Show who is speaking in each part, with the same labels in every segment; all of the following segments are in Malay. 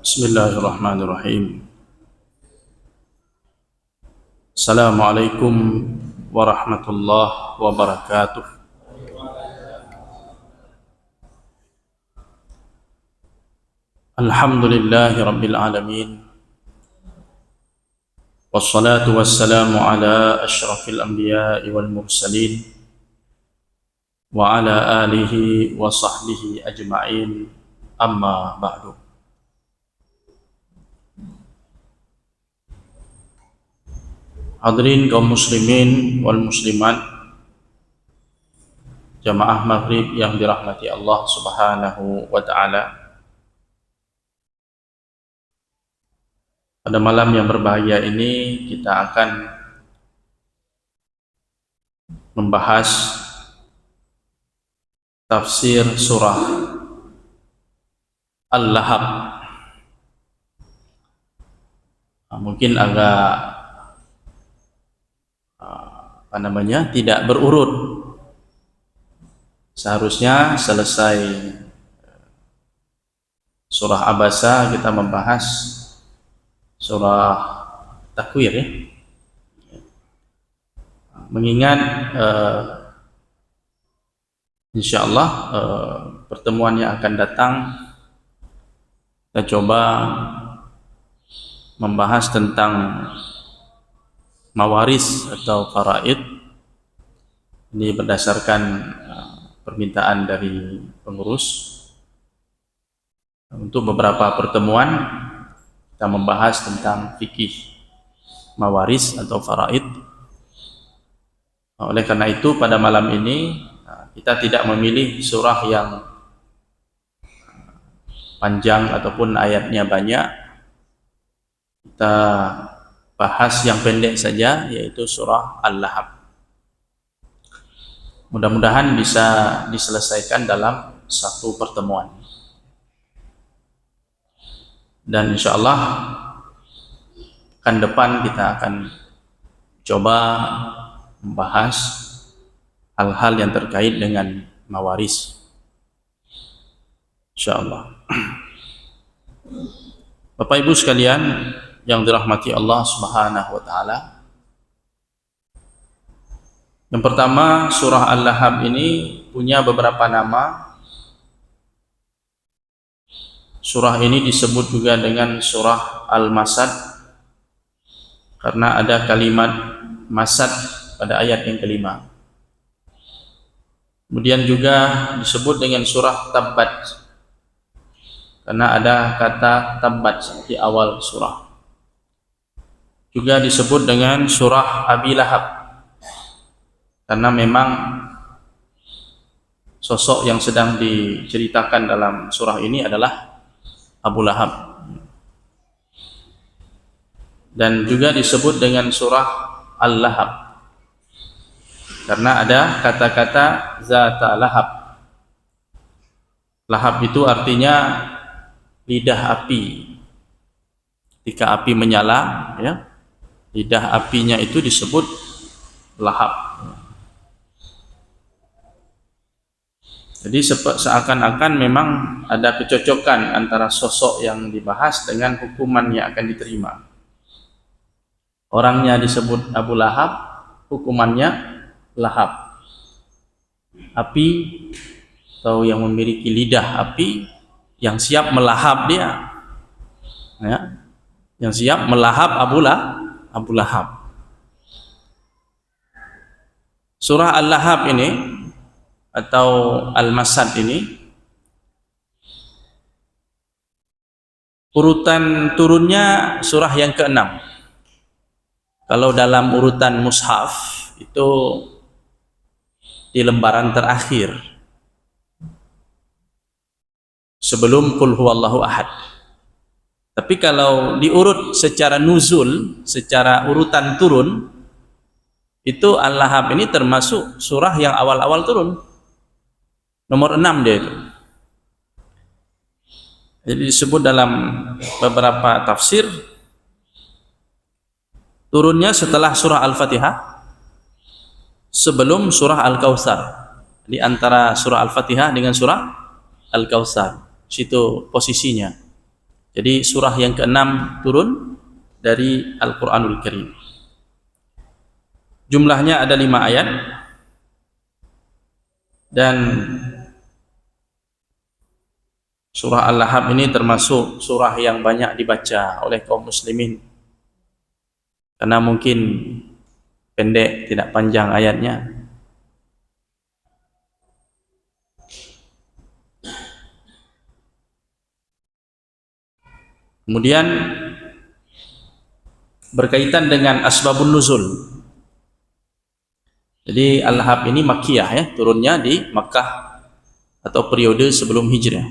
Speaker 1: Bismillahirrahmanirrahim. Assalamualaikum warahmatullahi wabarakatuh. Alhamdulillahi rabbil alamin. Wassalatu wassalamu ala asyrafil anbiya'i wal mursalin wa ala alihi wa sahbihi ajma'in. Amma ba'du. Hadirin kaum muslimin wal muslimat, jamaah maghrib yang dirahmati Allah Subhanahu wa ta'ala. Pada malam yang berbahagia ini kita akan membahas tafsir surah Al-Lahab. Mungkin agak tidak berurut. Seharusnya selesai surah Abasa kita membahas surah Takwir, ya. Mengingat insyaallah pertemuan yang akan datang kita coba membahas tentang mawaris atau faraid. Ini berdasarkan permintaan dari pengurus. Untuk beberapa pertemuan kita membahas tentang fikih mawaris atau faraid. Oleh karena itu pada malam ini kita tidak memilih surah yang panjang ataupun ayatnya banyak. Kita bahas yang pendek saja, yaitu surah Al-Lahab. Mudah-mudahan bisa diselesaikan dalam satu pertemuan. Dan insyaallah kan depan kita akan coba membahas hal-hal yang terkait dengan mawaris, insyaallah. Bapak Ibu sekalian yang dirahmati Allah Subhanahu wa ta'ala, yang pertama, surah Al-Lahab ini punya beberapa nama. Surah ini disebut juga dengan surah Al-Masad karena ada kalimat masad pada ayat yang kelima. Kemudian juga disebut dengan surah Tabbat karena ada kata Tabbat di awal surah. Juga disebut dengan surah Abi Lahab karena memang sosok yang sedang diceritakan dalam surah ini adalah Abu Lahab. Dan juga disebut dengan surah Al-Lahab karena ada kata-kata Zata Lahab. Lahab itu artinya lidah api. Ketika api menyala, ya, lidah apinya itu disebut lahab. Jadi seakan-akan memang ada kecocokan antara sosok yang dibahas dengan hukuman yang akan diterima. Orangnya disebut Abu Lahab, hukumannya lahab. Api atau yang memiliki lidah api yang siap melahap dia, ya, yang siap melahap Abu Lahab. Surah Al-Lahab ini atau Al-Masad ini urutan turunnya surah yang ke-6. Kalau dalam urutan mushaf itu di lembaran terakhir sebelum Qul huwallahu ahad. Tapi kalau diurut secara nuzul, secara urutan turun, itu Al-Lahab ini termasuk surah yang awal-awal turun. Nomor 6 dia itu. Jadi disebut dalam beberapa tafsir turunnya setelah surah Al-Fatihah, sebelum surah Al-Kautsar. di antara surah Al-Fatihah dengan surah Al-Kautsar. Situ posisinya. Jadi surah yang ke-6 turun dari Al-Quranul Karim. Jumlahnya ada 5 ayat, dan surah Al-Lahab ini termasuk surah yang banyak dibaca oleh kaum muslimin karena mungkin pendek, tidak panjang ayatnya. Kemudian berkaitan dengan asbabun nuzul. Jadi Al-Lahab ini Makkiyah ya, turunnya di Makkah atau periode sebelum hijrah.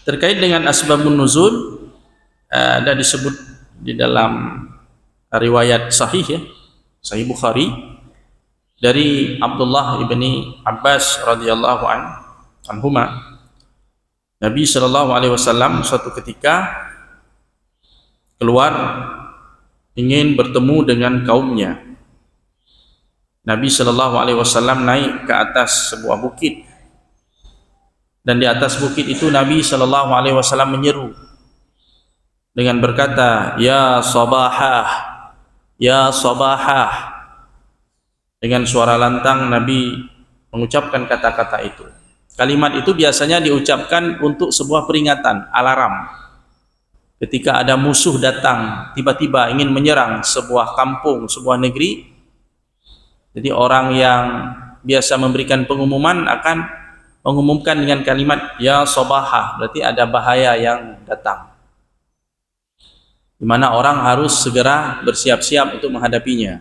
Speaker 1: Terkait dengan asbabun nuzul, ada disebut di dalam riwayat sahih ya, Sahih Bukhari, dari Abdullah ibni Abbas radhiyallahu anhuma, Nabi sallallahu alaihi wasallam suatu ketika keluar ingin bertemu dengan kaumnya. Nabi sallallahu alaihi wasallam naik ke atas sebuah bukit, dan di atas bukit itu Nabi sallallahu alaihi wasallam menyeru dengan berkata, "Ya sabahah, ya sabahah." Dengan suara lantang Nabi mengucapkan kata-kata itu. Kalimat itu biasanya diucapkan untuk sebuah peringatan, alarm. Ketika ada musuh datang, tiba-tiba ingin menyerang sebuah kampung, sebuah negeri, jadi orang yang biasa memberikan pengumuman akan mengumumkan dengan kalimat ya sabahah, berarti ada bahaya yang datang, di mana orang harus segera bersiap-siap untuk menghadapinya.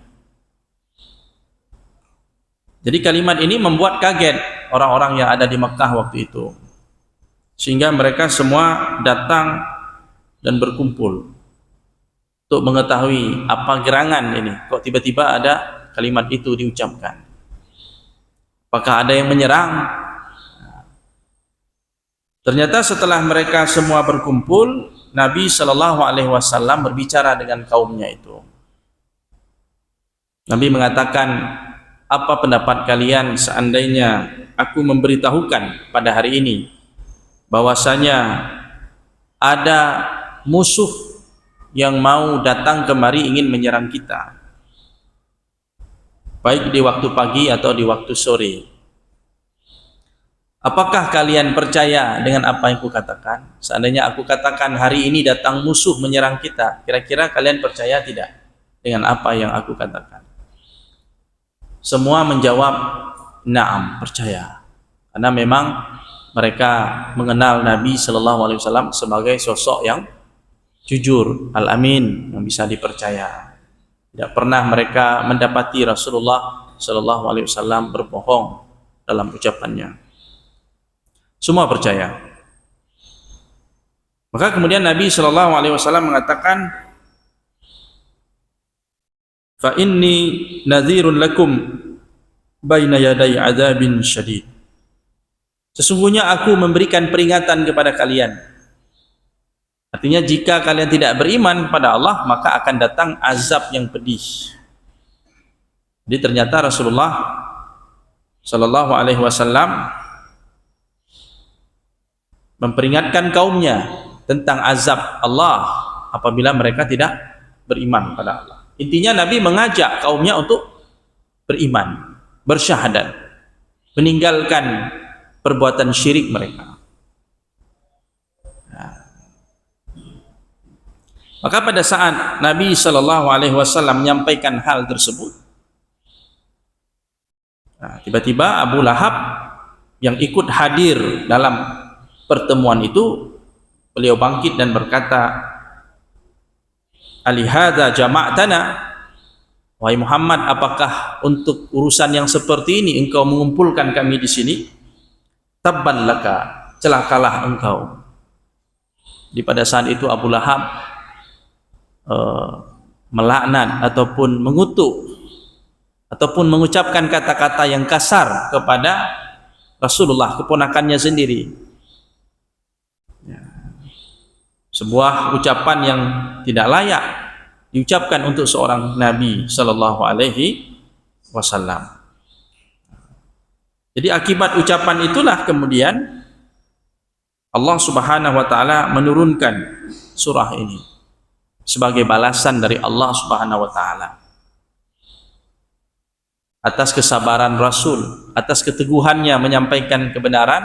Speaker 1: Jadi kalimat ini membuat kaget orang-orang yang ada di Mekah waktu itu, sehingga mereka semua datang dan berkumpul untuk mengetahui apa gerangan ini, kok tiba-tiba ada kalimat itu diucapkan. Apakah ada yang menyerang? Ternyata setelah mereka semua berkumpul, Nabi Shallallahu Alaihi Wasallam berbicara dengan kaumnya itu. Nabi mengatakan, apa pendapat kalian seandainya aku memberitahukan pada hari ini bahwasanya ada musuh yang mau datang kemari ingin menyerang kita, baik di waktu pagi atau di waktu sore. Apakah kalian percaya dengan apa yang aku katakan? Seandainya aku katakan hari ini datang musuh menyerang kita, kira-kira kalian percaya tidak dengan apa yang aku katakan? Semua menjawab, na'am, percaya. Karena memang mereka mengenal Nabi Shallallahu Alaihi Wasallam sebagai sosok yang jujur, al-amin, yang bisa dipercaya. Tidak pernah mereka mendapati Rasulullah Shallallahu Alaihi Wasallam berbohong dalam ucapannya. Semua percaya. Maka kemudian Nabi Shallallahu Alaihi Wasallam mengatakan, fa inni nadhirun lakum baina yaday adzabin syadid. Sesungguhnya aku memberikan peringatan kepada kalian. Artinya jika kalian tidak beriman pada Allah, maka akan datang azab yang pedih. Jadi ternyata Rasulullah Shallallahu Alaihi Wasallam memperingatkan kaumnya tentang azab Allah apabila mereka tidak beriman pada Allah. Intinya Nabi mengajak kaumnya untuk beriman, bersyahadat, meninggalkan perbuatan syirik mereka. Maka pada saat Nabi Shallallahu Alaihi Wasallam menyampaikan hal tersebut, tiba-tiba Abu Lahab yang ikut hadir dalam pertemuan itu, beliau bangkit dan berkata, alihada jama'tana, wahai Muhammad, apakah untuk urusan yang seperti ini engkau mengumpulkan kami di sini? Tabban laka, celakalah engkau. Di pada saat itu Abu Lahab melaknat ataupun mengutuk ataupun mengucapkan kata-kata yang kasar kepada Rasulullah, keponakannya sendiri. Sebuah ucapan yang tidak layak diucapkan untuk seorang Nabi Sallallahu Alaihi Wasallam. Jadi akibat ucapan itulah kemudian Allah Subhanahu wa taala menurunkan surah ini sebagai balasan dari Allah Subhanahu wa taala atas kesabaran Rasul, atas keteguhannya menyampaikan kebenaran.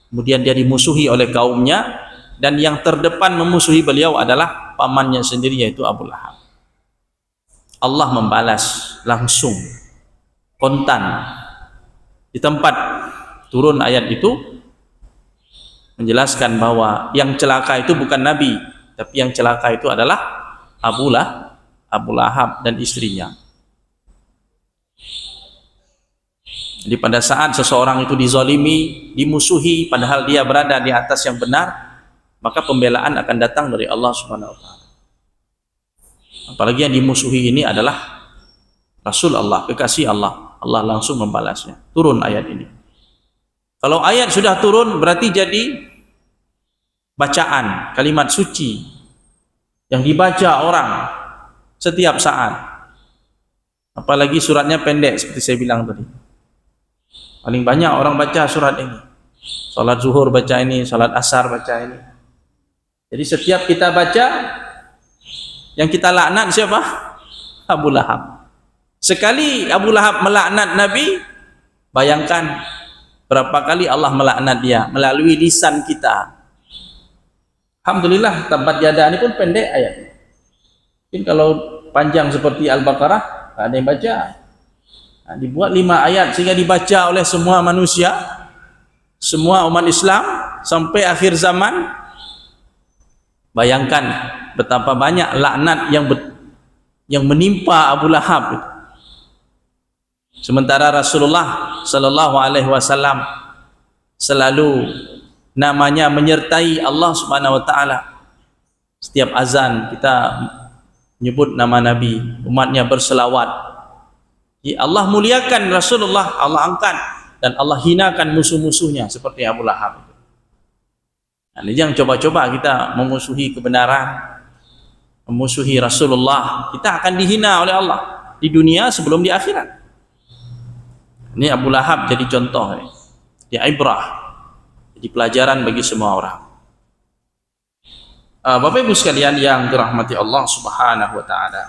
Speaker 1: Kemudian dia dimusuhi oleh kaumnya, dan yang terdepan memusuhi beliau adalah pamannya sendiri, yaitu Abu Lahab. Allah membalas langsung, kontan, di tempat turun ayat itu menjelaskan bahwa yang celaka itu bukan Nabi, tapi yang celaka itu adalah Abu Lahab dan istrinya. Jadi pada saat seseorang itu dizalimi, dimusuhi, padahal dia berada di atas yang benar, maka pembelaan akan datang dari Allah Subhanahu wa taala. Apalagi yang dimusuhi ini adalah Rasul Allah, kekasih Allah. Allah langsung membalasnya. Turun ayat ini. Kalau ayat sudah turun berarti jadi bacaan, kalimat suci yang dibaca orang setiap saat. Apalagi suratnya pendek seperti saya bilang tadi. Paling banyak orang baca surat ini. Salat zuhur baca ini, salat asar baca ini. Jadi setiap kita baca, yang kita laknat siapa? Abu Lahab. Sekali Abu Lahab melaknat Nabi, bayangkan berapa kali Allah melaknat dia melalui lisan kita. Alhamdulillah, tabbat yada ini pun pendek ayatnya. Mungkin kalau panjang seperti Al-Baqarah, ada yang baca. Nah, dibuat 5 ayat sehingga dibaca oleh semua manusia, semua umat Islam sampai akhir zaman. Bayangkan betapa banyak laknat yang menimpa Abu Lahab. Sementara Rasulullah sallallahu alaihi wasallam selalu namanya menyertai Allah Subhanahu wa taala. Setiap azan kita menyebut nama Nabi, umatnya berselawat. Allah muliakan Rasulullah, Allah angkat, dan Allah hinakan musuh-musuhnya seperti Abu Lahab. Nah, jangan coba-coba kita memusuhi kebenaran, memusuhi Rasulullah, kita akan dihina oleh Allah di dunia sebelum di akhirat. Ini Abu Lahab jadi contoh, dia ibrah, jadi pelajaran bagi semua orang. Bapak Ibu sekalian yang dirahmati Allah Subhanahu wa taala.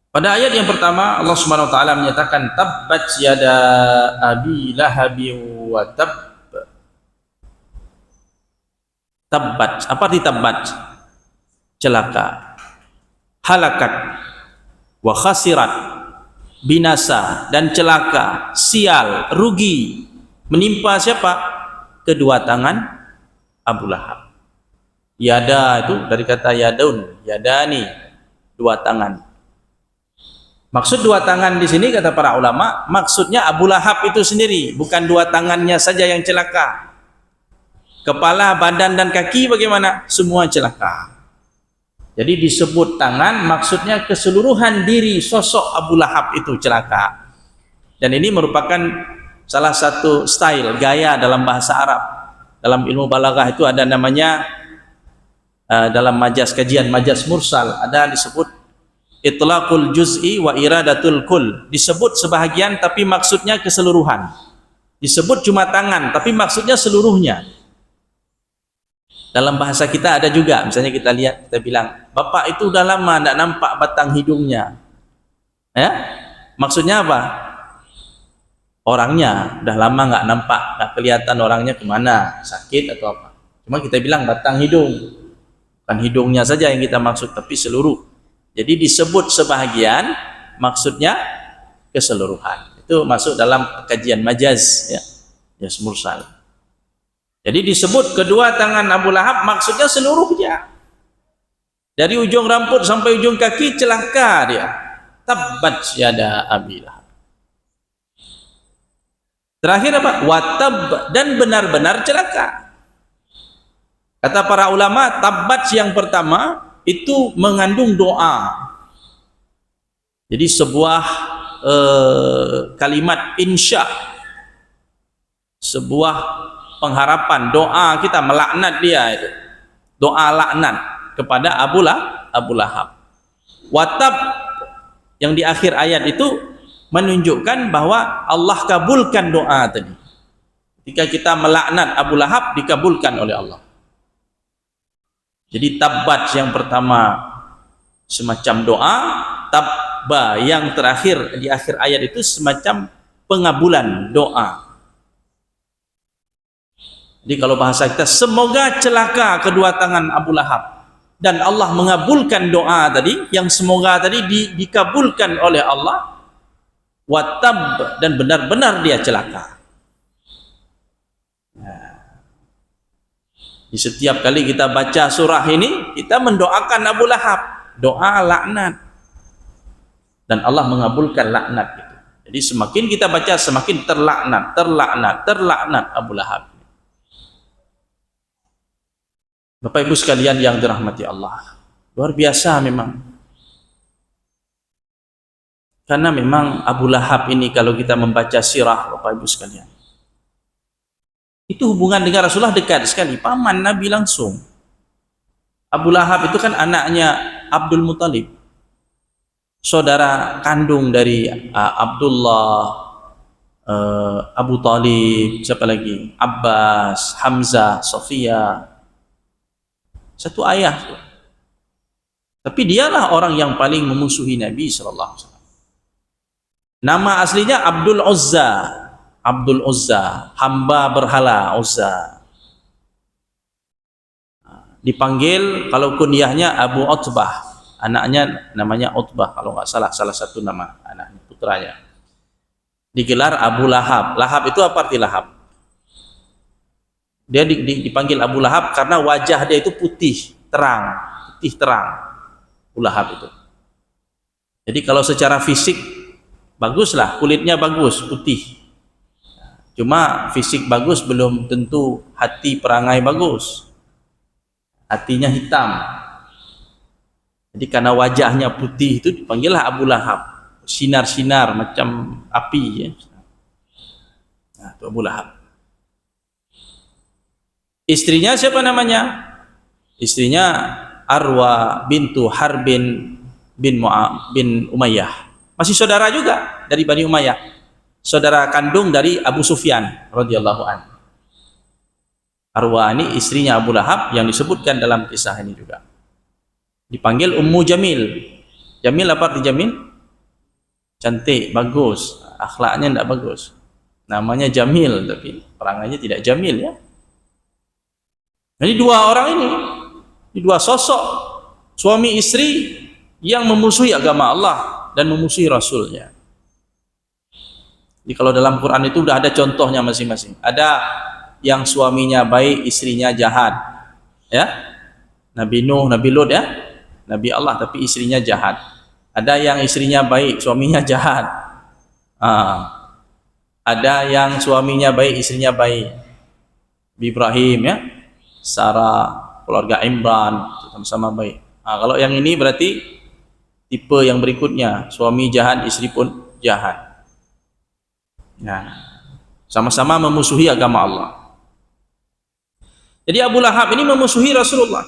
Speaker 1: Pada ayat yang pertama Allah Subhanahu wa taala menyatakan tabbat yada abi lahabi wa tabb. Tabbat, apa arti tabbat? Celaka, halakat, wa khasirat, binasa dan celaka, sial, rugi menimpa siapa? Kedua tangan Abu Lahab. Yada itu dari kata yadun, yadani, dua tangan. Maksud dua tangan di sini kata para ulama, maksudnya Abu Lahab itu sendiri, bukan dua tangannya saja yang celaka. Kepala, badan dan kaki bagaimana? Semua celaka. Jadi disebut tangan, maksudnya keseluruhan diri sosok Abu Lahab itu celaka. Dan ini merupakan salah satu style, gaya dalam bahasa Arab. Dalam ilmu balaghah itu ada namanya, dalam majaz kajian, majaz mursal, ada disebut itlaqul juz'i wa iradatul kull. Disebut sebahagian tapi maksudnya keseluruhan. Disebut cuma tangan tapi maksudnya seluruhnya. Dalam bahasa kita ada juga, misalnya kita lihat, kita bilang, Bapak itu udah lama tidak nampak batang hidungnya. Ya? Maksudnya apa? Orangnya udah lama nggak nampak, nggak kelihatan orangnya kemana, sakit atau apa. Cuma kita bilang batang hidung, bukan hidungnya saja yang kita maksud, tapi seluruh. Jadi disebut sebahagian, maksudnya keseluruhan. Itu masuk dalam kajian majaz, ya, majaz mursal. Jadi disebut kedua tangan Abu Lahab, maksudnya seluruhnya. Dari ujung rambut sampai ujung kaki celaka dia. Tabbat yada Abi Lahab. Terakhir apa? Watab, dan benar-benar celaka. Kata para ulama, tabbat yang pertama itu mengandung doa. Jadi sebuah kalimat insya, sebuah pengharapan, doa kita melaknat dia itu. Doa laknat kepada Abu Lahab. Watab, Yang di akhir ayat itu menunjukkan bahwa Allah kabulkan doa tadi. Ketika kita melaknat Abu Lahab, dikabulkan oleh Allah. Jadi tabbat yang pertama semacam doa, tabba yang terakhir di akhir ayat itu semacam pengabulan doa. Jadi kalau bahasa kita, semoga celaka kedua tangan Abu Lahab, dan Allah mengabulkan doa tadi, yang semoga tadi dikabulkan oleh Allah, watab, dan benar-benar dia celaka. Di setiap kali kita baca surah ini, kita mendoakan Abu Lahab, doa laknat, dan Allah mengabulkan laknat itu. Jadi semakin kita baca, semakin terlaknat Abu Lahab. Bapak Ibu sekalian yang dirahmati Allah, luar biasa memang. Karena memang Abu Lahab ini, kalau kita membaca sirah Bapak Ibu sekalian, itu hubungan dengan Rasulullah dekat sekali, paman Nabi langsung. Abu Lahab itu kan anaknya Abdul Muthalib, saudara kandung dari Abdullah, Abu Talib, siapa lagi? Abbas, Hamzah, Sofia. Satu ayah. Tapi dialah orang yang paling memusuhi Nabi sallallahu alaihi wasallam. Nama aslinya Abdul Uzza. Abdul Uzza, hamba berhala Uzza. Dipanggil, kalau kunyahnya Abu Utbah, anaknya namanya Utbah kalau nggak salah, salah satu nama anaknya, putranya. Digelar Abu Lahab. Lahab itu apa arti Lahab? Dia dipanggil Abu Lahab karena wajah dia itu putih terang, Abu Lahab itu. Jadi kalau secara fisik baguslah, kulitnya bagus, putih. Cuma fisik bagus belum tentu hati perangai bagus. Hatinya hitam. Jadi karena wajahnya putih itu dipanggillah Abu Lahab. Sinar-sinar macam api ya. Nah, itu Abu Lahab. Istrinya siapa namanya? Istrinya Arwa bintu Harbin bin Umayyah. Masih saudara juga dari Bani Umayyah. Saudara kandung dari Abu Sufyan radhiyallahu anhu. Arwa ini istrinya Abu Lahab yang disebutkan dalam kisah ini juga. Dipanggil Ummu Jamil. Jamil apa arti Jamil? Cantik, bagus, akhlaknya tidak bagus. Namanya Jamil tapi perangainya tidak Jamil ya. Jadi dua orang ini dua sosok suami istri yang memusuhi agama Allah dan memusuhi Rasulnya. Jadi kalau dalam Quran itu sudah ada contohnya masing-masing. Ada yang suaminya baik, istrinya jahat, ya. Nabi Nuh, Nabi Lut ya, Nabi Allah tapi istrinya jahat. Ada yang istrinya baik, suaminya jahat. Ada yang suaminya baik, istrinya baik. Ibrahim ya, Sarah, keluarga Imran sama-sama baik. Kalau yang ini berarti tipe yang berikutnya, suami jahat, istri pun jahat. Nah, sama-sama memusuhi agama Allah. Jadi Abu Lahab ini memusuhi Rasulullah,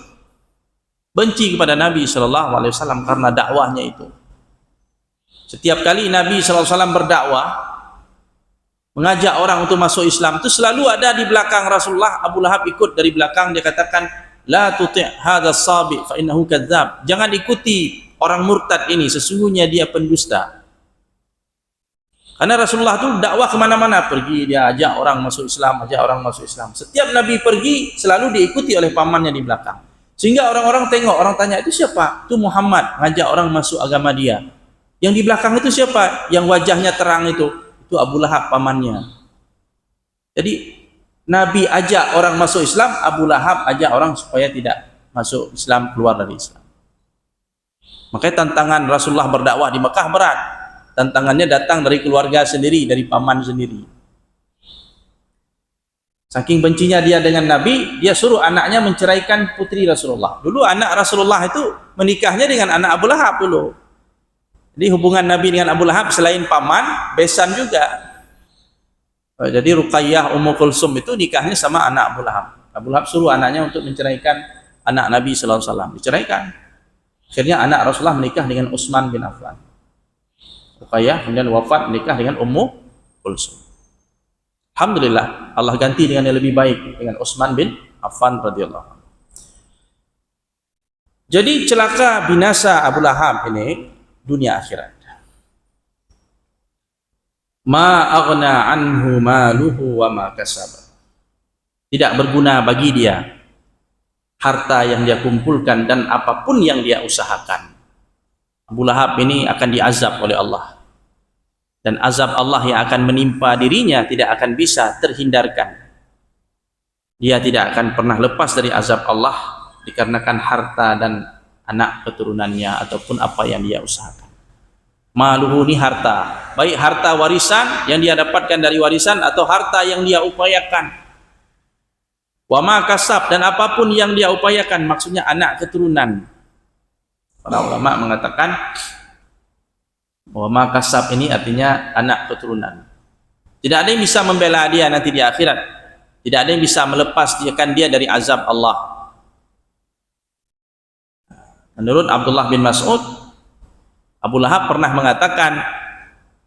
Speaker 1: benci kepada Nabi Shallallahu Alaihi Wasallam karena dakwahnya itu. Setiap kali Nabi Shallallahu Alaihi Wasallam berdakwah, mengajak orang untuk masuk Islam, itu selalu ada di belakang Rasulullah. Abu Lahab ikut dari belakang, dia katakan, la tuti' hadzal sabi fa innahu kadzdzab. Jangan ikuti orang murtad ini, sesungguhnya dia pendusta. Karena Rasulullah itu dakwah kemana-mana, pergi dia ajak orang masuk Islam, ajak orang masuk Islam. Setiap Nabi pergi selalu diikuti oleh pamannya di belakang. Sehingga orang-orang tengok, orang tanya, itu siapa? Itu Muhammad, ngajak orang masuk agama dia. Yang di belakang itu siapa? Yang wajahnya terang itu Abu Lahab pamannya. Jadi Nabi ajak orang masuk Islam, Abu Lahab ajak orang supaya tidak masuk Islam, keluar dari Islam. Makanya tantangan Rasulullah berdakwah di Mekah berat. Tantangannya datang dari keluarga sendiri, dari paman sendiri. Saking bencinya dia dengan Nabi, dia suruh anaknya menceraikan putri Rasulullah. Dulu anak Rasulullah itu menikahnya dengan anak Abu Lahab dulu. Jadi hubungan Nabi dengan Abu Lahab selain paman, besan juga. Jadi Ruqayyah Ummu Kulsum itu nikahnya sama anak Abu Lahab. Abu Lahab suruh anaknya untuk menceraikan anak Nabi sallallahu alaihi wasallam, diceraikan. Akhirnya anak Rasulullah menikah dengan Utsman bin Affan. Ruqayyah kemudian wafat menikah dengan Ummu Kulsum. Alhamdulillah Allah ganti dengan yang lebih baik dengan Utsman bin Affan radhiyallahu anhu. Jadi celaka binasa Abu Lahab ini dunia akhirat. Ma aghna anhu maluhu wa ma kasab. Tidak berguna bagi dia harta yang dia kumpulkan dan apapun yang dia usahakan. Abu Lahab ini akan diazab oleh Allah. Dan azab Allah yang akan menimpa dirinya tidak akan bisa terhindarkan. Dia tidak akan pernah lepas dari azab Allah dikarenakan harta dan anak keturunannya ataupun apa yang dia usahakan. Maluhu ini harta, baik harta warisan yang dia dapatkan dari warisan atau harta yang dia upayakan. Wa ma kasab, dan apapun yang dia upayakan, maksudnya anak keturunan. Para ulama mengatakan wa ma kasab ini artinya anak keturunan. Tidak ada yang bisa membela dia nanti di akhirat. Tidak ada yang bisa melepaskan dia dari azab Allah. Menurut Abdullah bin Mas'ud, Abu Lahab pernah mengatakan,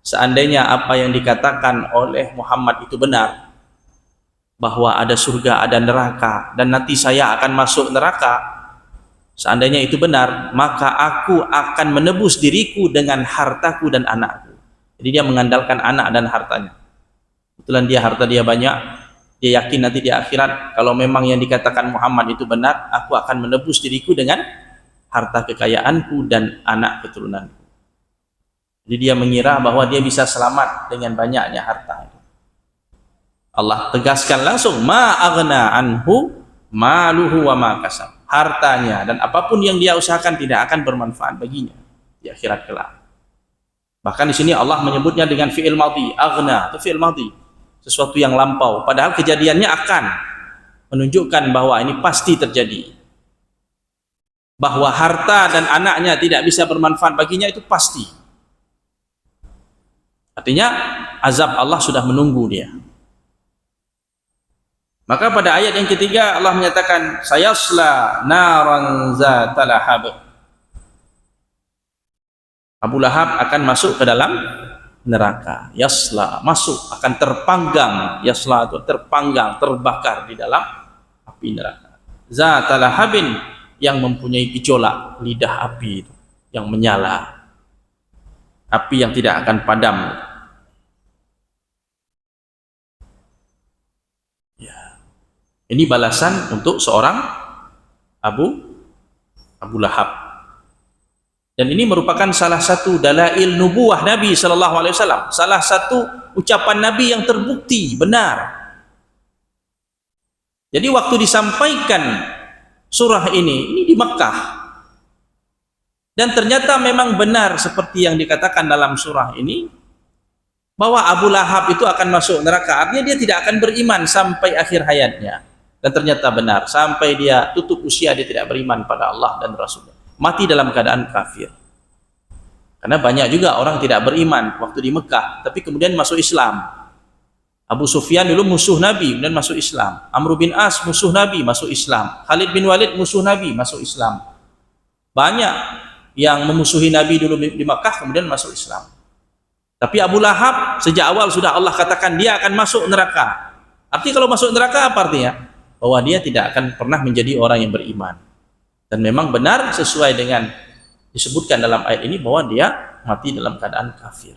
Speaker 1: seandainya apa yang dikatakan oleh Muhammad itu benar, bahwa ada surga, ada neraka, dan nanti saya akan masuk neraka, seandainya itu benar, maka aku akan menebus diriku dengan hartaku dan anakku. Jadi dia mengandalkan anak dan hartanya. Kebetulan harta dia banyak, dia yakin nanti di akhirat, kalau memang yang dikatakan Muhammad itu benar, aku akan menebus diriku dengan harta kekayaanku dan anak keturunanku. Jadi dia mengira bahwa dia bisa selamat dengan banyaknya harta. Allah tegaskan langsung, ma aghna anhu maluhu wa ma kasab. Hartanya dan apapun yang dia usahakan tidak akan bermanfaat baginya di akhirat kelak. Bahkan di sini Allah menyebutnya dengan fi'il madhi, aghna itu fi'il madhi, sesuatu yang lampau, padahal kejadiannya akan menunjukkan bahwa ini pasti terjadi. Bahwa harta dan anaknya tidak bisa bermanfaat baginya itu pasti. Artinya azab Allah sudah menunggu dia. Maka pada ayat yang ketiga Allah menyatakan sayasla naran zata lahab. Abu Lahab akan masuk ke dalam neraka. Yasla, masuk, akan terpanggang. Yasla itu terpanggang, terbakar di dalam api neraka. Zata lahabin, yang mempunyai gejolak lidah api itu, yang menyala, api yang tidak akan padam. Ya. Ini balasan untuk seorang Abu Lahab. Dan ini merupakan salah satu dalail nubuwah Nabi sallallahu alaihi wasallam, salah satu ucapan Nabi yang terbukti benar. Jadi waktu disampaikan surah ini di Mekah, dan ternyata memang benar seperti yang dikatakan dalam surah ini, bahwa Abu Lahab itu akan masuk neraka. Artinya dia tidak akan beriman sampai akhir hayatnya. Dan ternyata benar, sampai dia tutup usia dia tidak beriman pada Allah dan Rasulnya, mati dalam keadaan kafir. Karena banyak juga orang tidak beriman waktu di Mekah tapi kemudian masuk Islam. Abu Sufyan dulu musuh Nabi, kemudian masuk Islam. Amr bin As musuh Nabi, masuk Islam. Khalid bin Walid musuh Nabi, masuk Islam. Banyak yang memusuhi Nabi dulu di Makkah kemudian masuk Islam. Tapi Abu Lahab sejak awal sudah Allah katakan dia akan masuk neraka. Artinya kalau masuk neraka apa artinya? Bahwa dia tidak akan pernah menjadi orang yang beriman. Dan memang benar sesuai dengan disebutkan dalam ayat ini bahwa dia mati dalam keadaan kafir.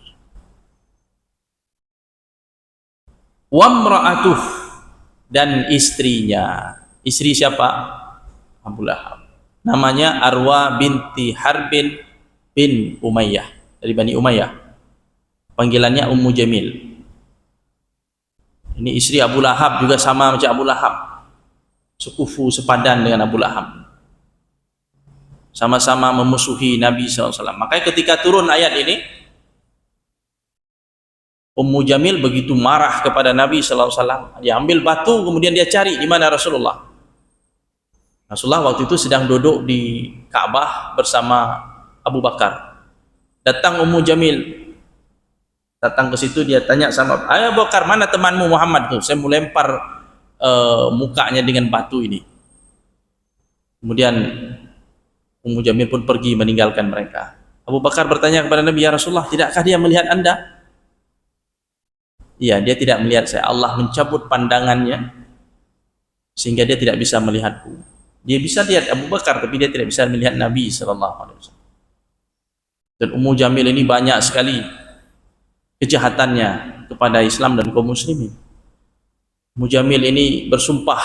Speaker 1: Wamra'atuh, dan istrinya. Istri siapa? Abu Lahab. Namanya Arwa binti Harbin bin Umayyah, dari Bani Umayyah. Panggilannya Ummu Jamil. Ini istri Abu Lahab, juga sama macam Abu Lahab, sekufu sepadan dengan Abu Lahab, sama-sama memusuhi Nabi SAW. Makanya ketika turun ayat ini, Ummu Jamil begitu marah kepada Nabi SAW. Dia ambil batu, kemudian dia cari di mana Rasulullah. Rasulullah waktu itu sedang duduk di Ka'bah bersama Abu Bakar. Datang Ummu Jamil, datang ke situ, dia tanya sama Abu Bakar, mana temanmu Muhammad tuh? Saya mau lempar mukanya dengan batu ini. Kemudian Ummu Jamil pun pergi meninggalkan mereka. Abu Bakar bertanya kepada Nabi, ya Rasulullah, tidakkah dia melihat Anda? Iya, dia tidak melihat saya. Allah mencabut pandangannya sehingga dia tidak bisa melihatku. Dia bisa lihat Abu Bakar, tapi dia tidak bisa melihat Nabi SAW. Dan Ummu Jamil ini banyak sekali kejahatannya kepada Islam dan kaum muslimin. Ummu Jamil ini bersumpah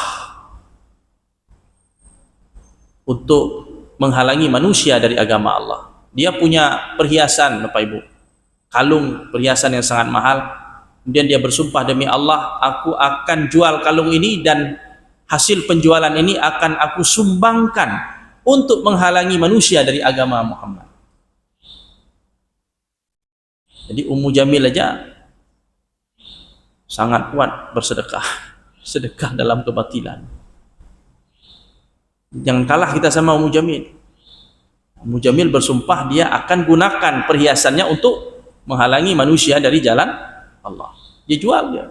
Speaker 1: untuk menghalangi manusia dari agama Allah. Dia punya perhiasan, Bapak Ibu, kalung perhiasan yang sangat mahal. Kemudian dia bersumpah, demi Allah, aku akan jual kalung ini dan hasil penjualan ini akan aku sumbangkan untuk menghalangi manusia dari agama Muhammad. Jadi Ummu Jamil aja sangat kuat bersedekah, sedekah dalam kebatilan. Jangan kalah kita sama Ummu Jamil. Ummu Jamil bersumpah dia akan gunakan perhiasannya untuk menghalangi manusia dari jalan Allah. Dia jual dia.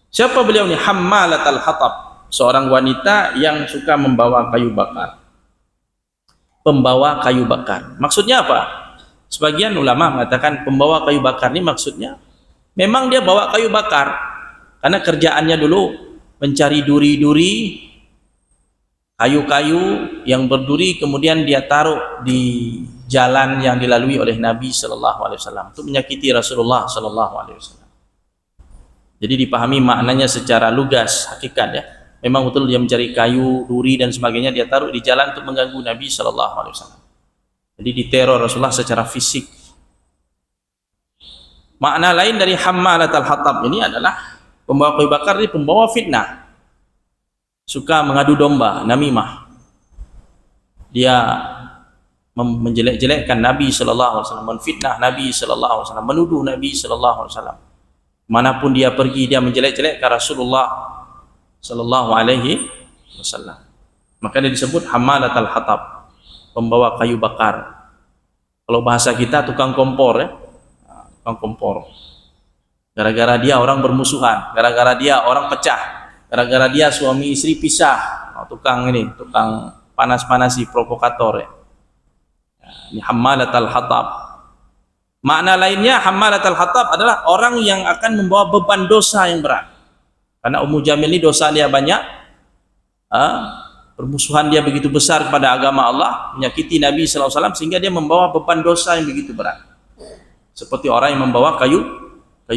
Speaker 1: Siapa beliau ni? Hammalatul Hatab, seorang wanita yang suka membawa kayu bakar. Pembawa kayu bakar. Maksudnya apa? Sebagian ulama mengatakan pembawa kayu bakar ini maksudnya memang dia bawa kayu bakar karena kerjaannya dulu mencari duri-duri, kayu-kayu yang berduri, kemudian dia taruh di jalan yang dilalui oleh Nabi Sallallahu Alaihi Wasallam untuk menyakiti Rasulullah Sallallahu Alaihi Wasallam. Jadi dipahami maknanya secara lugas, hakikat ya. Memang betul dia mencari kayu, duri dan sebagainya, dia taruh di jalan untuk mengganggu Nabi Sallallahu Alaihi Wasallam. Jadi diteror Rasulullah secara fisik. Makna lain dari Hammalatul Hatab ini adalah pembawa kayu bakar, ini pembawa fitnah. Suka mengadu domba, namimah. Dia menjelek-jelekkan Nabi Sallallahu Alaihi Wasallam, menfitnah Nabi Sallallahu Alaihi Wasallam, menuduh Nabi Sallallahu Alaihi Wasallam. Manapun dia pergi, dia menjelek-jelekkan Rasulullah Sallallahu Alaihi Wasallam. Maka dia disebut Hammalatul Hatab, pembawa kayu bakar. Kalau bahasa kita tukang kompor ya, tukang kompor. Gara-gara dia orang bermusuhan, gara-gara dia orang pecah, gara-gara dia suami istri pisah. Tukang ini, tukang panas-panasi, provokator ya. Ini Hammalatul Hatab. Makna lainnya Hammalatul Hatab adalah orang yang akan membawa beban dosa yang berat. Karena Ummu Jamil ini dosa dia banyak, permusuhan dia begitu besar kepada agama Allah, menyakiti Nabi SAW, sehingga dia membawa beban dosa yang begitu berat. Seperti orang yang membawa kayu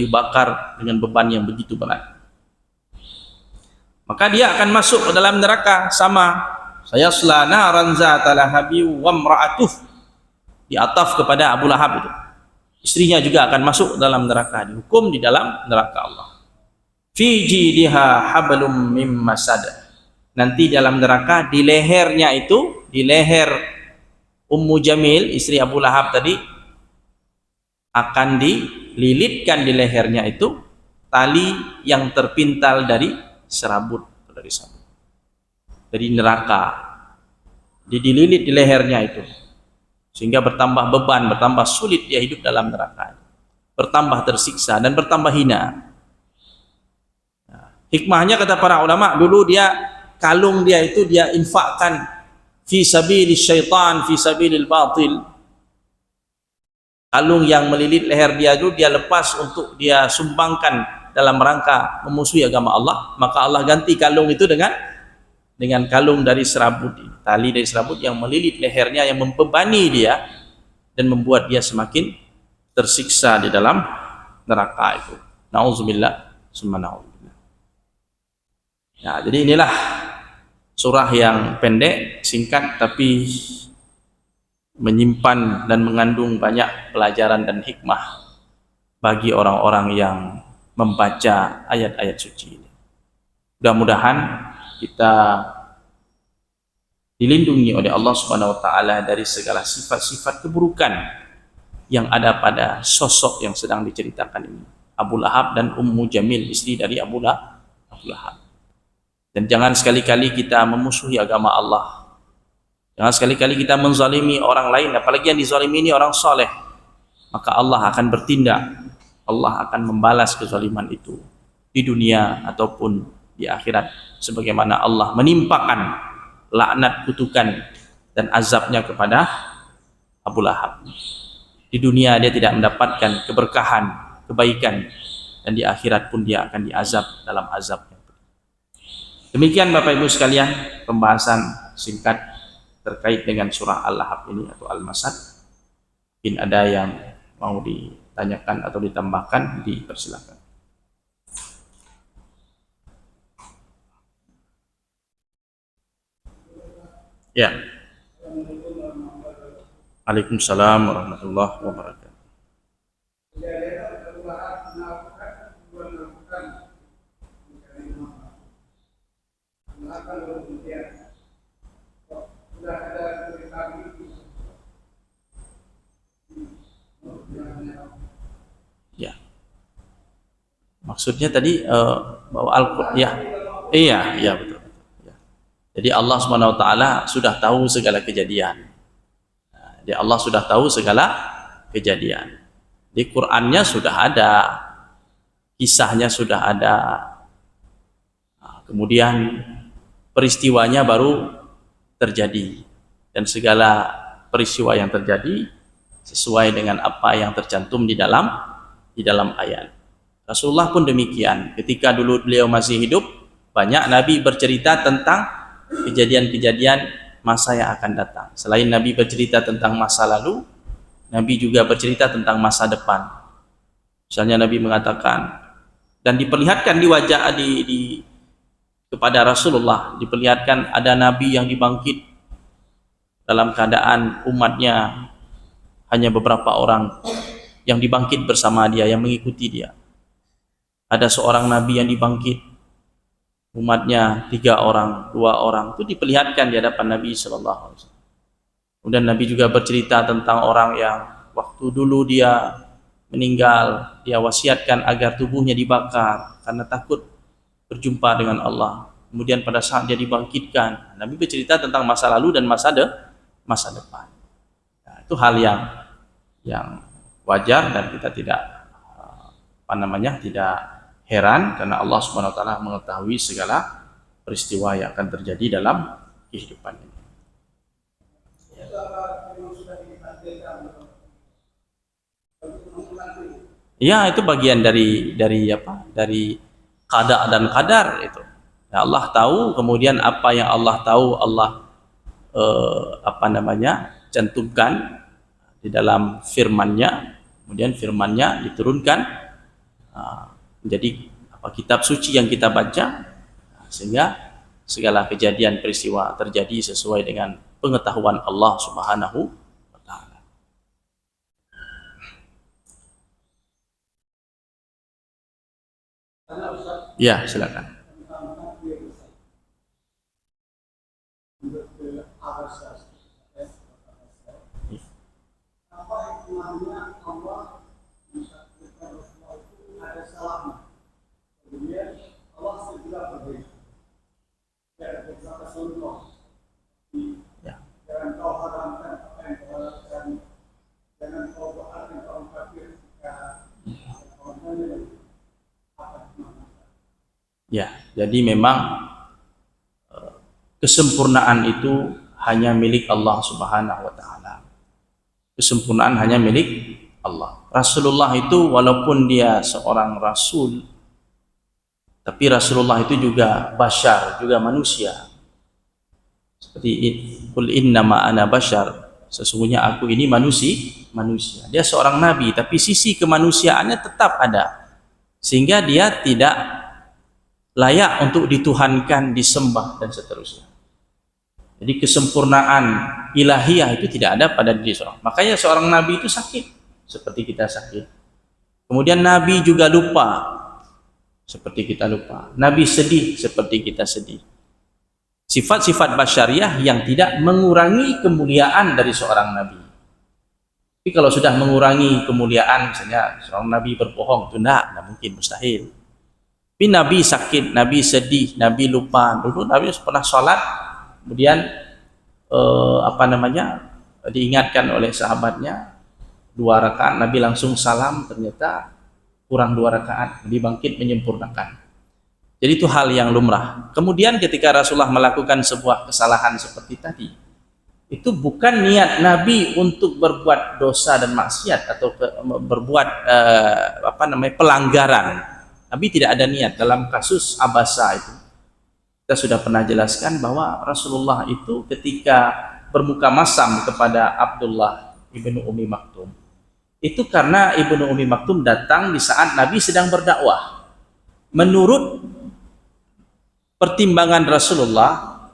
Speaker 1: bakar dengan beban yang begitu berat. Maka dia akan masuk ke dalam neraka sama. Sayasla naran zata lahabi wa imra'atuh. Diataf kepada Abu Lahab itu. Istrinya juga akan masuk dalam neraka, dihukum di dalam neraka Allah. Fi jidiha hablum mim masad. Nanti dalam neraka di lehernya itu, di leher Ummu Jamil istri Abu Lahab tadi, akan dililitkan di lehernya itu tali yang terpintal dari serabut, dari neraka. Dililit di lehernya itu, sehingga bertambah beban, bertambah sulit dia hidup dalam neraka, bertambah tersiksa dan bertambah hina. Hikmahnya kata para ulama, dulu dia kalung dia itu dia infakkan fi sabilis syaitan, fi sabilil batil. Kalung yang melilit leher dia dulu dia lepas untuk dia sumbangkan dalam rangka memusuhi agama Allah, maka Allah ganti kalung itu dengan kalung dari serabut, tali dari serabut yang melilit lehernya, yang membebani dia dan membuat dia semakin tersiksa di dalam neraka itu. Nauzubillah, summa nauzubillah. Ya, jadi inilah surah yang pendek, singkat, tapi menyimpan dan mengandung banyak pelajaran dan hikmah bagi orang-orang yang membaca ayat-ayat suci ini. Mudah-mudahan kita dilindungi oleh Allah Subhanahu wa taala dari segala sifat-sifat keburukan yang ada pada sosok yang sedang diceritakan ini, Abu Lahab dan Ummu Jamil, istri dari Abu Lahab. Dan jangan sekali-kali kita memusuhi agama Allah. Jangan sekali-kali kita menzalimi orang lain, apalagi yang dizalimi ini orang soleh. Maka Allah akan bertindak, Allah akan membalas kezaliman itu di dunia ataupun di akhirat, sebagaimana Allah menimpakan laknat kutukan dan azabnya kepada Abu Lahab. Di dunia dia tidak mendapatkan keberkahan, kebaikan, dan di akhirat pun dia akan diazab dalam azab. Demikian Bapak Ibu sekalian pembahasan singkat terkait dengan surah Al-Lahab ini atau Al-Masad. Mungkin ada yang mau ditanyakan atau ditambahkan, dipersilakan. Ya. Waalaikumsalam warahmatullahi wabarakatuh. Ya. Maksudnya tadi bahwa Al-Qur'an ya. Iya, betul. Ya. Jadi Allah Subhanahu wa taala sudah tahu segala kejadian. Jadi Allah sudah tahu segala kejadian. Di Qur'annya sudah ada, kisahnya sudah ada. Kemudian peristiwanya baru terjadi, dan segala peristiwa yang terjadi sesuai dengan apa yang tercantum di dalam ayat. Rasulullah pun demikian. Ketika dulu beliau masih hidup, banyak Nabi bercerita tentang kejadian-kejadian masa yang akan datang. Selain Nabi bercerita tentang masa lalu, Nabi juga bercerita tentang masa depan. Misalnya Nabi mengatakan, dan diperlihatkan di wajah kepada Rasulullah, diperlihatkan ada Nabi yang dibangkit dalam keadaan umatnya hanya beberapa orang yang dibangkit bersama dia, yang mengikuti dia. Ada seorang Nabi yang dibangkit, umatnya 3 orang, 2 orang, itu diperlihatkan di hadapan Nabi SAW. Kemudian Nabi juga bercerita tentang orang yang waktu dulu dia meninggal, dia wasiatkan agar tubuhnya dibakar karena takut berjumpa dengan Allah. Kemudian pada saat dia dibangkitkan, Nabi bercerita tentang masa lalu dan masa depan. Nah, itu hal yang wajar, dan kita tidak tidak heran karena Allah Subhanahu wa taala mengetahui segala peristiwa yang akan terjadi dalam kehidupan ini. Ya, itu bagian dari qada dan qadar itu. Ya, Allah tahu, kemudian apa yang Allah tahu Allah cantumkan di dalam firman-Nya, kemudian firman-Nya diturunkan menjadi kitab suci yang kita baca, sehingga segala kejadian peristiwa terjadi sesuai dengan pengetahuan Allah Subhanahu wa taala. Ya, silakan. Ya, jadi memang kesempurnaan itu hanya milik Allah Subhanahu wa taala. Kesempurnaan hanya milik Allah. Rasulullah itu walaupun dia seorang rasul, tapi Rasulullah itu juga bashar, juga manusia. Seperti qul innama ana bashar, sesungguhnya aku ini manusia. Dia seorang nabi, tapi sisi kemanusiaannya tetap ada, sehingga dia tidak layak untuk dituhankan, disembah, dan seterusnya. Jadi kesempurnaan ilahiyah itu tidak ada pada diri seorang. Makanya seorang nabi itu sakit, seperti kita sakit. Kemudian nabi juga lupa, seperti kita lupa. Nabi sedih, seperti kita sedih. Sifat-sifat basyariah yang tidak mengurangi kemuliaan dari seorang nabi. Tapi kalau sudah mengurangi kemuliaan, misalnya seorang nabi berbohong, itu tidak mungkin, mustahil. Tapi Nabi sakit, Nabi sedih, Nabi lupa. Dulu Nabi pernah sholat, kemudian diingatkan oleh sahabatnya 2 rakaat, Nabi langsung salam, ternyata kurang 2 rakaat, Nabi bangkit menyempurnakan. Jadi itu hal yang lumrah. Kemudian ketika Rasulullah melakukan sebuah kesalahan seperti tadi, itu bukan niat Nabi untuk berbuat dosa dan maksiat atau berbuat pelanggaran. Nabi tidak ada niat. Dalam kasus Abasa itu kita sudah pernah jelaskan bahwa Rasulullah itu ketika bermuka masam kepada Abdullah ibnu Umi Maktum, itu karena ibnu Umi Maktum datang di saat Nabi sedang berdakwah. Menurut pertimbangan Rasulullah,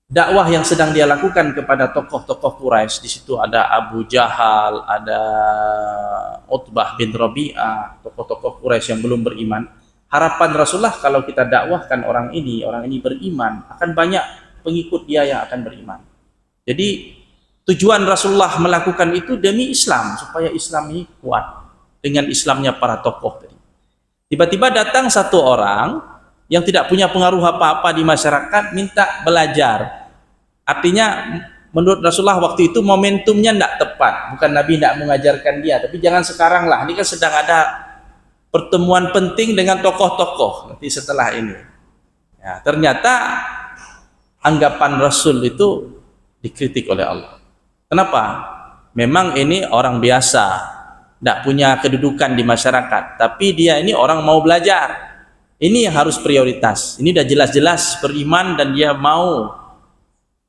Speaker 1: dakwah yang sedang dia lakukan kepada tokoh-tokoh Quraisy, di situ ada Abu Jahal, ada Utbah bin Rabi'ah, tokoh-tokoh Quraisy yang belum beriman. Harapan Rasulullah kalau kita dakwahkan orang ini beriman, akan banyak pengikut dia yang akan beriman. Jadi tujuan Rasulullah melakukan itu demi Islam, supaya Islam ini kuat dengan Islamnya para tokoh tadi. Tiba-tiba datang satu orang yang tidak punya pengaruh apa-apa di masyarakat, minta belajar. Artinya menurut Rasulullah waktu itu momentumnya tidak tepat. Bukan Nabi tidak mengajarkan dia, tapi jangan sekarang lah, ini kan sedang ada pertemuan penting dengan tokoh-tokoh nanti setelah ini. Ya, ternyata anggapan Rasul itu dikritik oleh Allah. Kenapa? Memang ini orang biasa, tidak punya kedudukan di masyarakat, tapi dia ini orang mau belajar. Ini yang harus prioritas. Ini sudah jelas-jelas beriman dan dia mau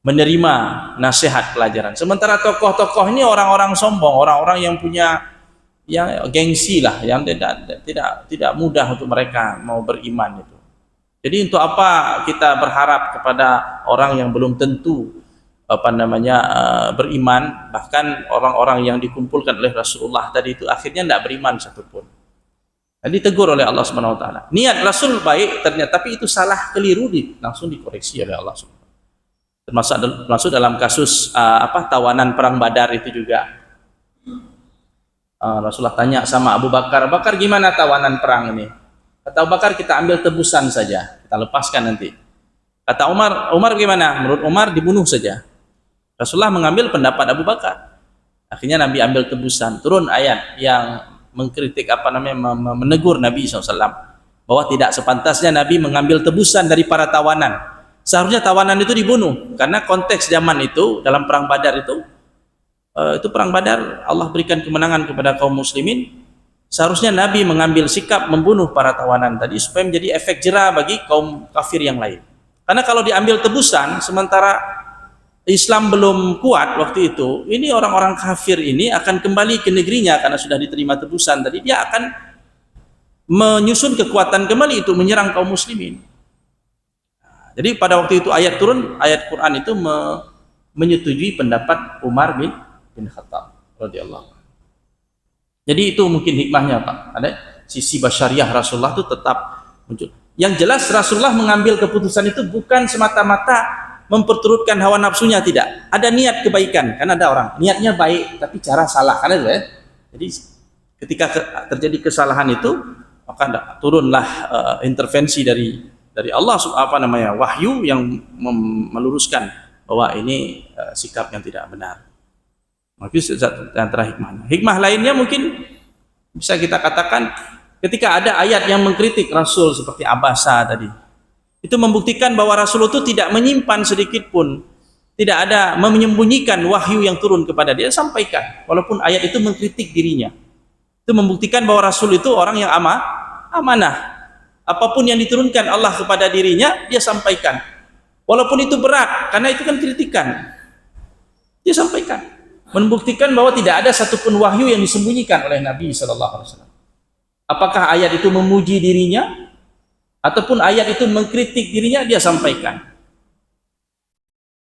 Speaker 1: menerima nasihat pelajaran. Sementara tokoh-tokoh ini orang-orang sombong, orang-orang yang punya gengsi lah, yang tidak mudah untuk mereka mau beriman itu. Jadi untuk apa kita berharap kepada orang yang belum tentu beriman? Bahkan orang-orang yang dikumpulkan oleh Rasulullah tadi itu akhirnya tidak beriman satupun. Ditegur oleh Allah Subhanahu wa taala. Niat Rasul baik ternyata, tapi itu salah, keliru, langsung dikoreksi oleh Allah Subhanahu wa taala. Termasuk dalam kasus tawanan perang Badar itu juga. Rasulullah tanya sama Abu Bakar, "Bakar, gimana tawanan perang ini?" Kata Abu Bakar, "Kita ambil tebusan saja, kita lepaskan nanti." Kata Umar gimana? Menurut Umar dibunuh saja. Rasulullah mengambil pendapat Abu Bakar. Akhirnya Nabi ambil tebusan, turun ayat yang mengkritik menegur Nabi SAW bahwa tidak sepantasnya Nabi mengambil tebusan dari para tawanan. Seharusnya tawanan itu dibunuh, karena konteks zaman itu dalam perang Badar itu perang Badar Allah berikan kemenangan kepada kaum muslimin. Seharusnya Nabi mengambil sikap membunuh para tawanan tadi supaya menjadi efek jera bagi kaum kafir yang lain. Karena kalau diambil tebusan sementara Islam belum kuat waktu itu, ini orang-orang kafir ini akan kembali ke negerinya karena sudah diterima tebusan tadi, dia akan menyusun kekuatan kembali itu menyerang kaum muslimin. Jadi pada waktu itu ayat turun, ayat Quran itu menyetujui pendapat Umar bin Khattab radhiyallahu anhu. Jadi itu mungkin hikmahnya, Pak. Ada sisi basyariah Rasulullah itu tetap muncul. Yang jelas Rasulullah mengambil keputusan itu bukan semata-mata memperturutkan hawa nafsunya, tidak. Ada niat kebaikan, kan ada orang niatnya baik tapi cara salah, kan itu ya. Jadi ketika terjadi kesalahan itu, maka turunlah intervensi dari Allah wahyu yang meluruskan bahwa ini sikap yang tidak benar. Maka itu antara hikmahnya. Hikmah lainnya mungkin bisa kita katakan ketika ada ayat yang mengkritik Rasul seperti Abasa tadi, itu membuktikan bahwa Rasul itu tidak menyimpan sedikit pun, tidak ada menyembunyikan wahyu yang turun kepada dia, sampaikan walaupun ayat itu mengkritik dirinya. Itu membuktikan bahwa Rasul itu orang yang amanah. Apapun yang diturunkan Allah kepada dirinya, dia sampaikan walaupun itu berat, karena itu kan kritikan, dia sampaikan, membuktikan bahwa tidak ada satupun wahyu yang disembunyikan oleh Nabi SAW. Apakah ayat itu memuji dirinya ataupun ayat itu mengkritik dirinya, dia sampaikan.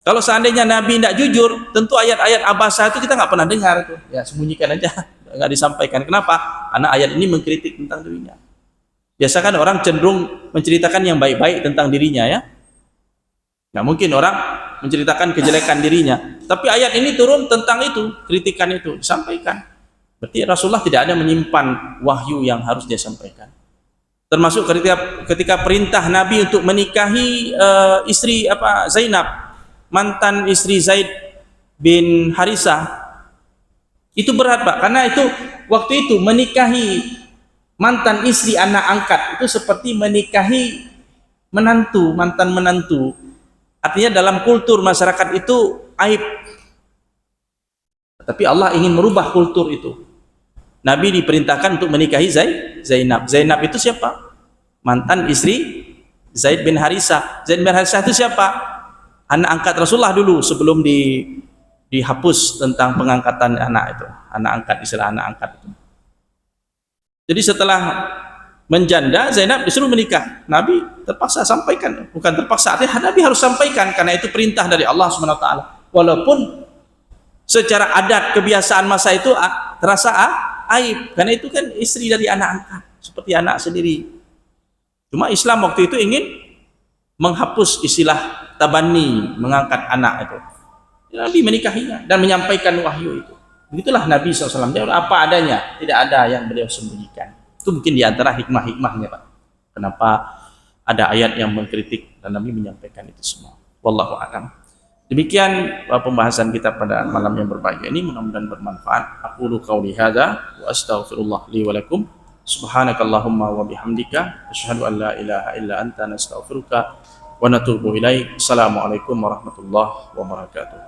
Speaker 1: Kalau seandainya Nabi tidak jujur, tentu ayat-ayat Abasa itu kita nggak pernah dengar itu. Ya sembunyikan aja, nggak disampaikan. Kenapa? Karena ayat ini mengkritik tentang dirinya. Biasa kan orang cenderung menceritakan yang baik-baik tentang dirinya, ya. Nggak mungkin orang menceritakan kejelekan dirinya. Tapi ayat ini turun tentang itu, kritikan itu disampaikan. Berarti Rasulullah tidak ada menyimpan wahyu yang harus dia sampaikan. Termasuk ketika perintah Nabi untuk menikahi istri Zainab, mantan istri Zaid bin Harisah, itu berat, Pak, karena itu waktu itu menikahi mantan istri anak angkat itu seperti menikahi mantan menantu. Artinya dalam kultur masyarakat itu aib. Tapi Allah ingin merubah kultur itu. Nabi diperintahkan untuk menikahi Zainab. Zainab itu siapa? Mantan istri Zaid bin Harisah. Zaid bin Harisah itu siapa? Anak angkat Rasulullah dulu sebelum dihapus tentang pengangkatan anak itu. Anak angkat, istilah anak angkat itu. Jadi setelah menjanda, Zainab disuruh menikah. Nabi terpaksa sampaikan, bukan terpaksa, artinya Nabi harus sampaikan karena itu perintah dari Allah Subhanahu wa taala. Walaupun secara adat kebiasaan masa itu terasa aib, karena itu kan istri dari anak angkat, seperti anak sendiri. Cuma Islam waktu itu ingin menghapus istilah tabani, mengangkat anak itu. Nabi menikahinya dan menyampaikan wahyu itu. Begitulah Nabi SAW, dia apa adanya, tidak ada yang beliau sembunyikan. Itu mungkin diantara hikmah-hikmahnya, Pak. Kenapa ada ayat yang mengkritik dan Nabi menyampaikan itu semua. Wallahu a'lam. Demikian pembahasan kita pada malam yang berbahagia ini, mudah-mudahan bermanfaat. Aqulu qauli hadza wa astaghfirullah li wa lakum. Subhanakallahumma wa bihamdika asyhadu an la ilaha illa anta nastaghfiruka wa natubu ilaik. Assalamualaikum warahmatullahi wabarakatuh.